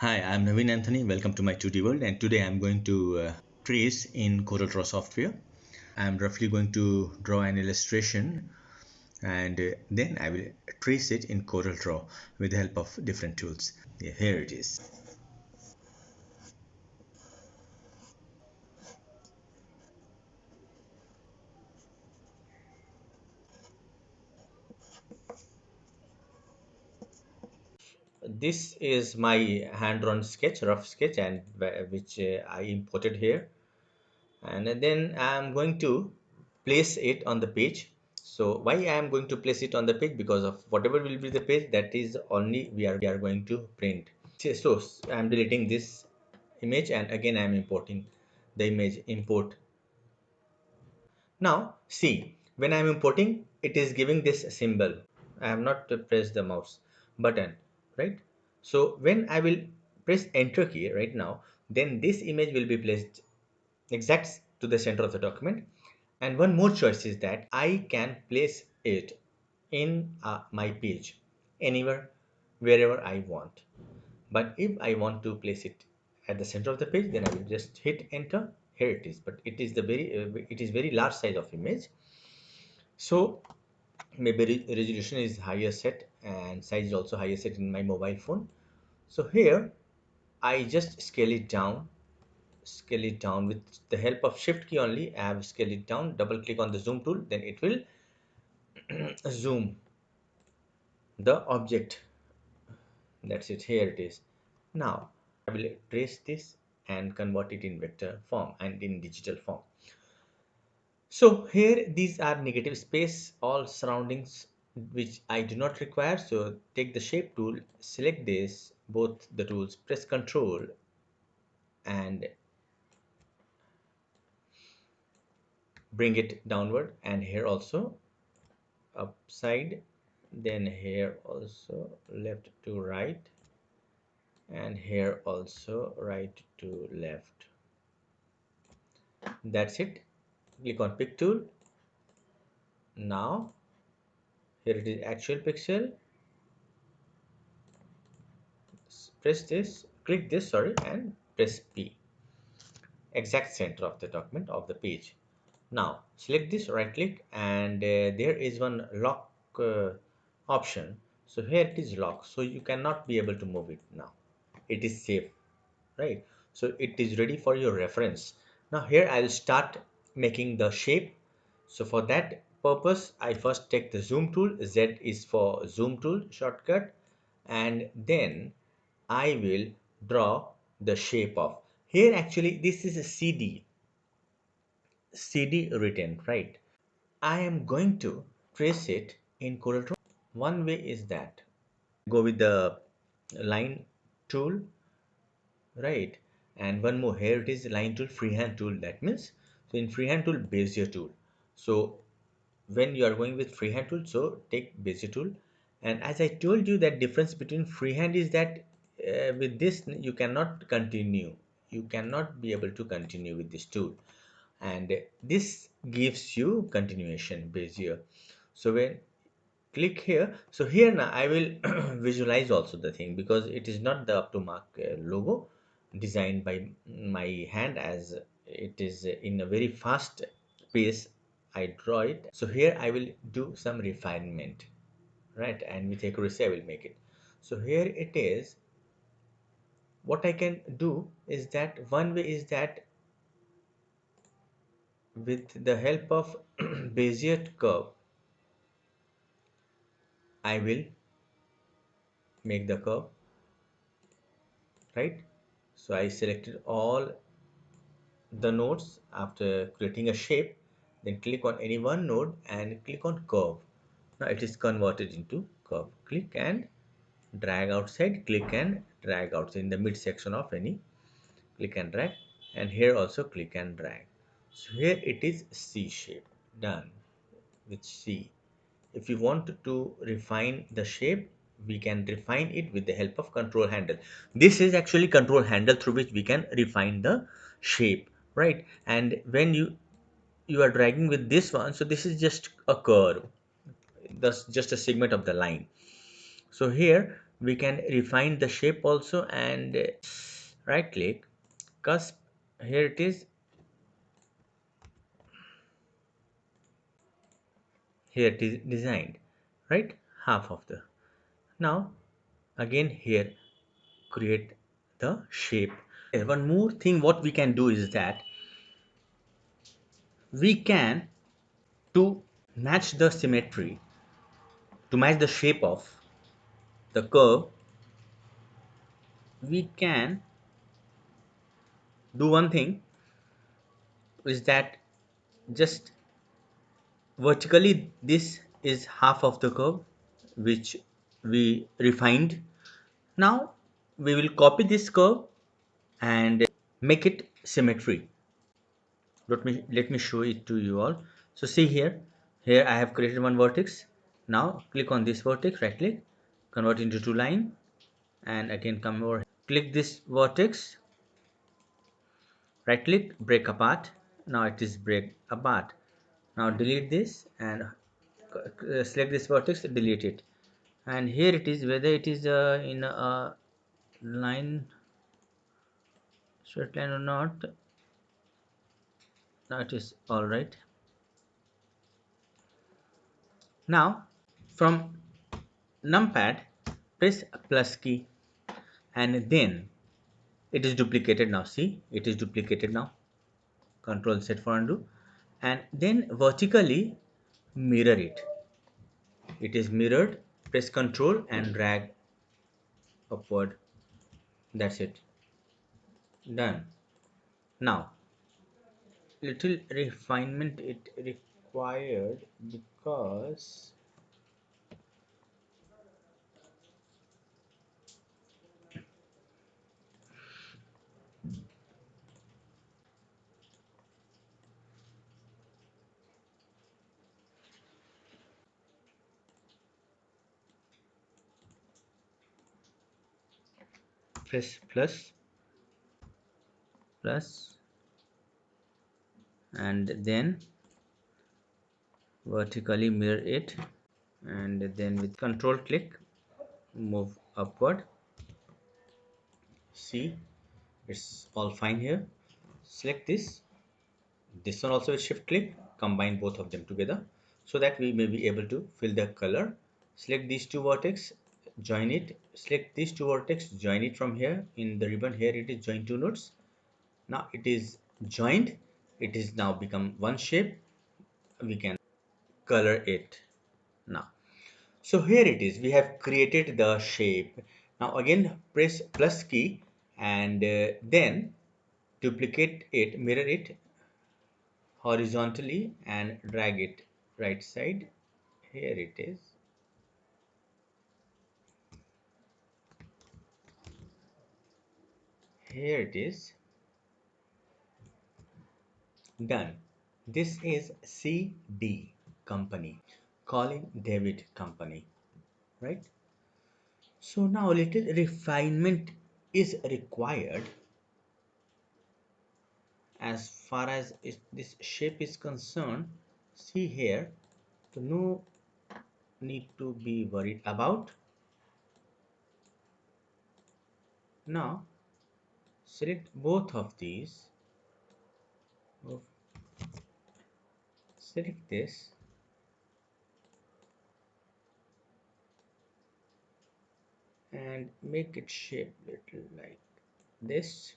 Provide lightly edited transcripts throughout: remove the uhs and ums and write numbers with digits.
Hi, I'm Naveen Anthony. Welcome to my 2D world, and today I'm going to trace in CorelDRAW software. I'm roughly going to draw an illustration, and then I will trace it in CorelDRAW with the help of different tools. Yeah, here it is. This is my hand-drawn sketch, rough sketch, and which I imported here. And then I'm going to place it on the page. So why I am going to place it on the page? Because of whatever will be the page, that is only we are going to print. So I'm deleting this image, and again I'm importing the image. Import. Now see, when I'm importing, it is giving this symbol. I have not pressed the mouse button, right? So when I will press enter key right now, then this image will be placed exact to the center of the document. And one more choice is that I can place it in my page anywhere, wherever I want. But if I want to place it at the center of the page, then I will just hit enter. Here it is, but it is it is very large size of image. So maybe resolution is higher set and size is also higher set in my mobile phone. So here I just scale it down with the help of shift key only. I have scaled it down, double click on the zoom tool, then it will zoom the object. That's it. Here it is. Now I will trace this and convert it in vector form and in digital form. So here these are negative space, all surroundings which I do not require. So take the shape tool, select this, both the tools, press Control and bring it downward, and here also upside, then here also left to right, and here also right to left. That's it. Click on pick tool. Now here it is, actual pixel. Press this, click this, sorry, and press P. Exact center of the document of the page. Now select this, right click, and there is one lock option. So here it is lock, so you cannot be able to move it now. It is safe, right? So it is ready for your reference. Now here I'll start making the shape. So for that purpose, I first take the zoom tool. Z is for zoom tool shortcut, and then I will draw the shape of. Here actually this is a CD written, right? I am going to trace it in CorelDRAW. One way is that go with the line tool, right? And one more, here it is line tool, freehand tool. That means, so in freehand tool, Bezier tool. So when you are going with freehand tool, so take Bezier tool. And as I told you, that difference between freehand is that with this you cannot continue. You cannot be able to continue with this tool, and this gives you continuation, Bezier. So when click here, so here now I will visualize also the thing, because it is not the up to mark logo designed by my hand, as it is in a very fast pace I draw it. So here I will do some refinement, right? And with accuracy I will make it. So here it is. What I can do is that one way is that with the help of Bezier curve I will make the curve, right? So I selected all the nodes after creating a shape, then click on any one node and click on curve. Now it is converted into curve. Click and drag outside, click and drag outside in the midsection of any, click and drag, and here also click and drag. So here it is C shape, done with C. If you want to refine the shape, we can refine it with the help of control handle. This is actually control handle through which we can refine the shape, right? And when you are dragging with this one, so this is just a curve, that's just a segment of the line. So here We can refine the shape also, and right click, cusp. Here it is. Here it is designed, right? Half of the. Now again here, create the shape. One more thing what we can do is that we can, to match the symmetry, to match the shape of the curve, we can do one thing, is that just vertically this is half of the curve which we refined. Now we will copy this curve and make it symmetry. Let me show it to you all. So see here, I have created one vertex. Now click on this vertex, right click, convert into two line, and again come over, click this vertex, right click, break apart. Now it is break apart. Now delete this and select this vertex, delete it, and here it is, whether it is in a line, straight line or not. Now it is all right. Now from numpad, press plus key, and then it is duplicated. Now see, it is duplicated. Now control Z for undo, and then vertically mirror it. It is mirrored. Press control and drag upward. That's it, done. Now little refinement it required, because press plus, and then vertically mirror it, and then with control click move upward. See, it's all fine here. Select this one also with shift click, combine both of them together so that we may be able to fill the color. Select these two vertex, join it. Select these two vertex, join it from here in the ribbon. Here it is join two nodes. Now it is joined. It is now become one shape. We can color it now. So here it is, we have created the shape. Now again press plus key, and then duplicate it, mirror it horizontally, and drag it right side. Here it is. Here it is, done. This is CD company, Colin David company, right? So now a little refinement is required as far as this shape is concerned. See here, so no need to be worried about. Now select both of these, oh, select this, and make it shape little like this.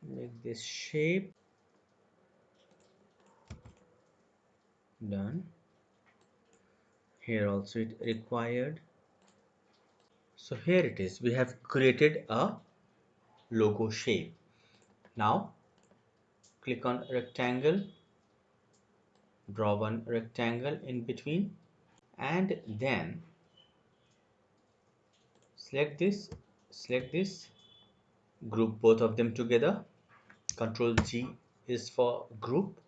Make this shape, done. Here also it required. So here it is, we have created a logo shape. Now click on rectangle, draw one rectangle in between, and then select this, group both of them together. Control G is for group.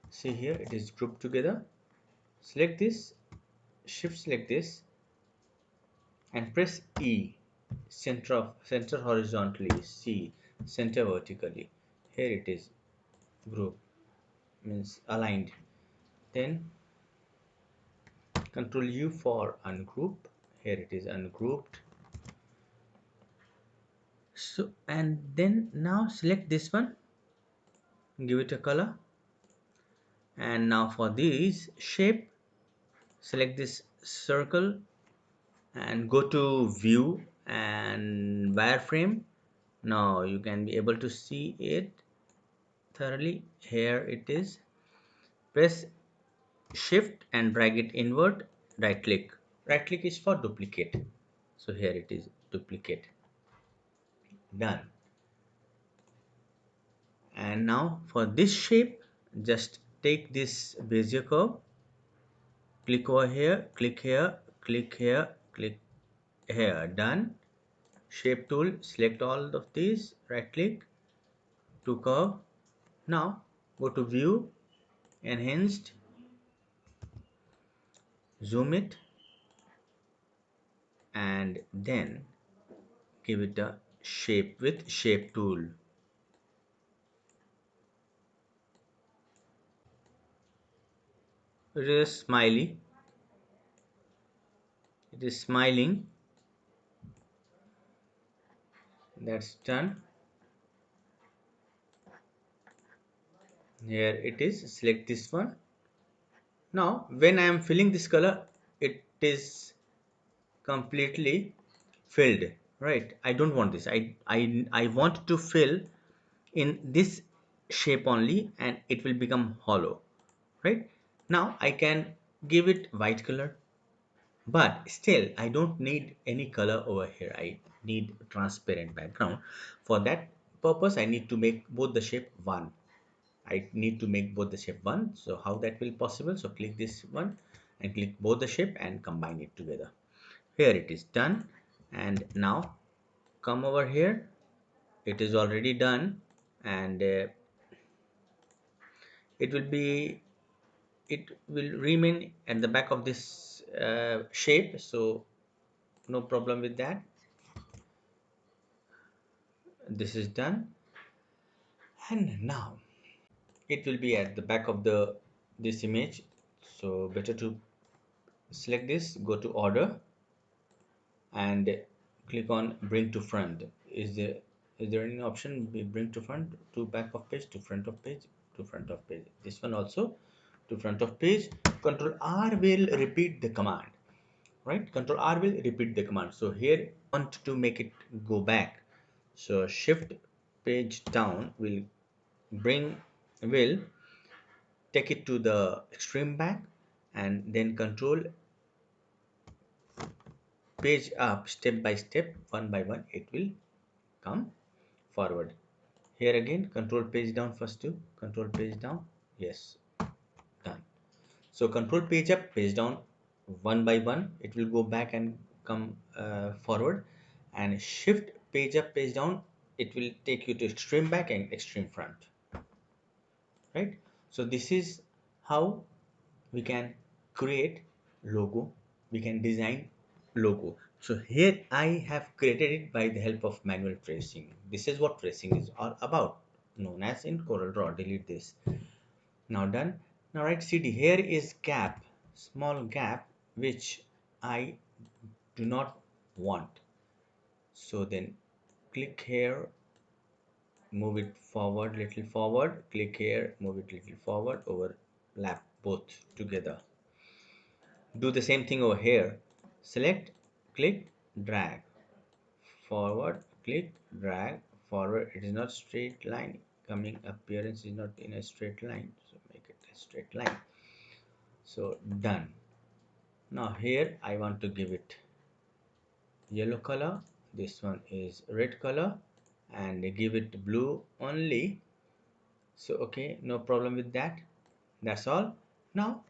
See here, it is grouped together. Select this, shift select this, and press E. Center horizontally, C, center vertically. Here it is, group means aligned. Then Control U for ungroup. Here it is ungrouped. So and then now select this one, give it a color, and now for this shape, select this circle and go to view and wireframe. Now you can be able to see it thoroughly. Here it is. Press shift and drag it inward. Right click is for duplicate, so here it is, duplicate. Done. And now for this shape, just take this bezier curve, click over here, click here, click here, click here. Done. Shape tool, select all of these, right click to curve. Now go to view, enhanced, zoom it, and then give it a shape with shape tool. It is smiley, it is smiling. That's done. Here it is, select this one. Now when I am filling this color, it is completely filled, right? I don't want this. I want to fill in this shape only, and it will become hollow, right? Now I can give it white color, but still I don't need any color over here. I need transparent background. For that purpose I need to make both the shape one. I need to make both the shape one. So how that will possible? So click this one and click both the shape and combine it together. Here it is done. And now come over here. It is already done, and it will be it will remain at the back of this shape, so no problem with that. This is done, and now it will be at the back of the this image. So better to select this, go to order, and click on bring to front. Is there any option bring to front, to back of page, to front of page, to front of page? This one also to front of page. Control R will repeat the command, right? Control R will repeat the command. So here I want to make it go back, so shift page down will take it to the extreme back, and then control page up, step by step, one by one it will come forward. Here again control page down first, to control page down. Yes, done. So control page up, page down, one by one it will go back and come forward, and shift page up, page down, it will take you to extreme back and extreme front, right? So this is how we can create logo, we can design logo. So here I have created it by the help of manual tracing. This is what tracing is all about, known as in Corel Draw. Delete this. Now done. Now right, cd, here is gap, small gap, which I do not want. So then click here, move it forward, little forward, click here, move it little forward, overlap both together. Do the same thing over here. Select, click, drag, forward, click, drag, forward. It is not straight line. Coming appearance is not in a straight line, so make it a straight line. So done. Now here I want to give it yellow color. This one is red color, and give it blue only. So okay, no problem with that. That's all. Now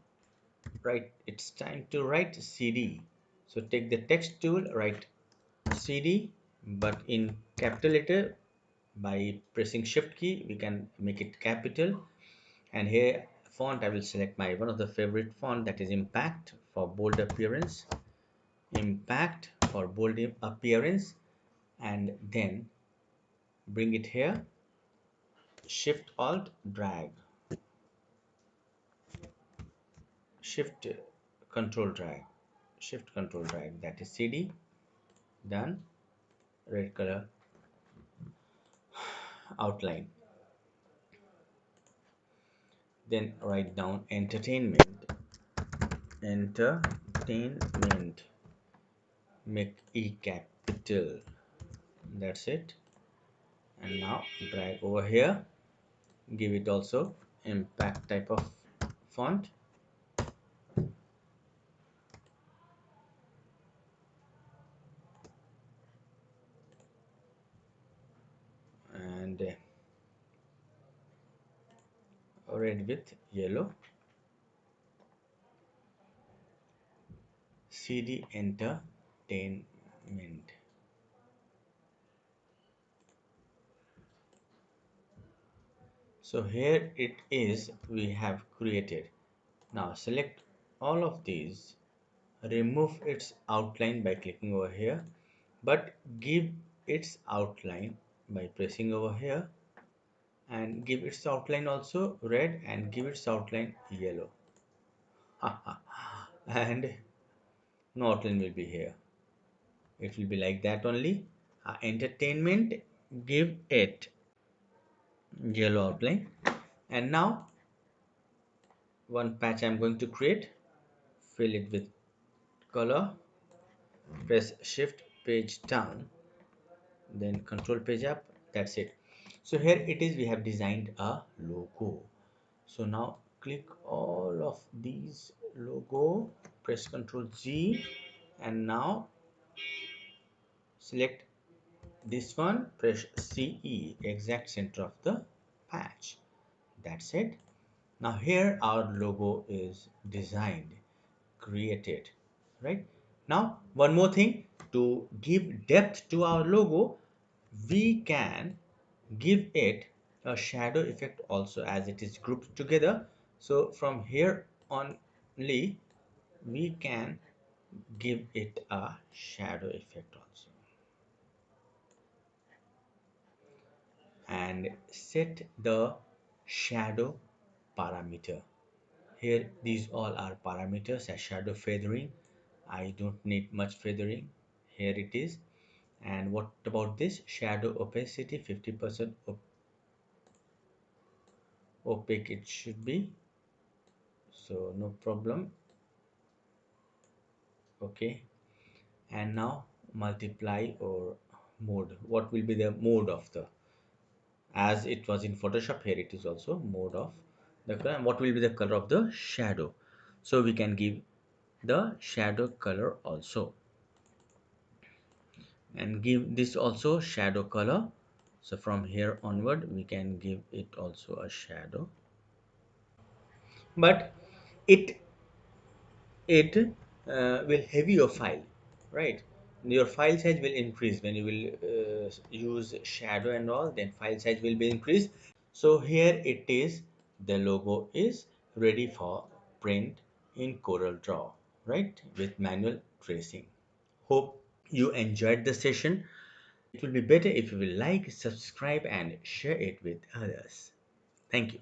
right, it's time to write cd. So take the text tool, write cd, but in capital letter. By pressing shift key we can make it capital. And here font, I will select my one of the favorite font, that is impact, for bold appearance. Impact for bold appearance. And then bring it here, shift alt drag, shift control drag, shift control drag, that is CD. Done. Red color outline. Then write down entertainment. Entertainment. Make E capital. That's it. And now drag over here. Give it also impact type of font. And red with yellow. CD entertainment. So here it is, we have created. Now select all of these, remove its outline by clicking over here, but give its outline by pressing over here, and give its outline also red and give its outline yellow. And no outline will be here. It will be like that only. Entertainment, give it yellow outline. And now one patch I'm going to create, fill it with color, press shift page down, then control page up. That's it. So here it is, we have designed a logo. So now click all of these logo, press Ctrl Z, and now select this one, press CE, exact center of the patch. That's it. Now here our logo is designed, created, right? Now one more thing, to give depth to our logo, we can give it a shadow effect also, as it is grouped together. So from here only we can give it a shadow effect also, and set the shadow parameter. Here these all are parameters. As shadow feathering, I don't need much feathering. Here it is. And what about this shadow opacity? 50% opaque it should be, so no problem. Okay. And now multiply or mode, what will be the mode of the, as it was in Photoshop, here it is also mode of the color, and what will be the color of the shadow. So we can give the shadow color also, and give this also shadow color. So from here onward we can give it also a shadow, but it will heavy your file, right? Your file size will increase when you will use shadow and all, then file size will be increased. So here it is, the logo is ready for print in Corel Draw, right, with manual tracing. Hope you enjoyed the session. It will be better if you will like, subscribe and share it with others. Thank you.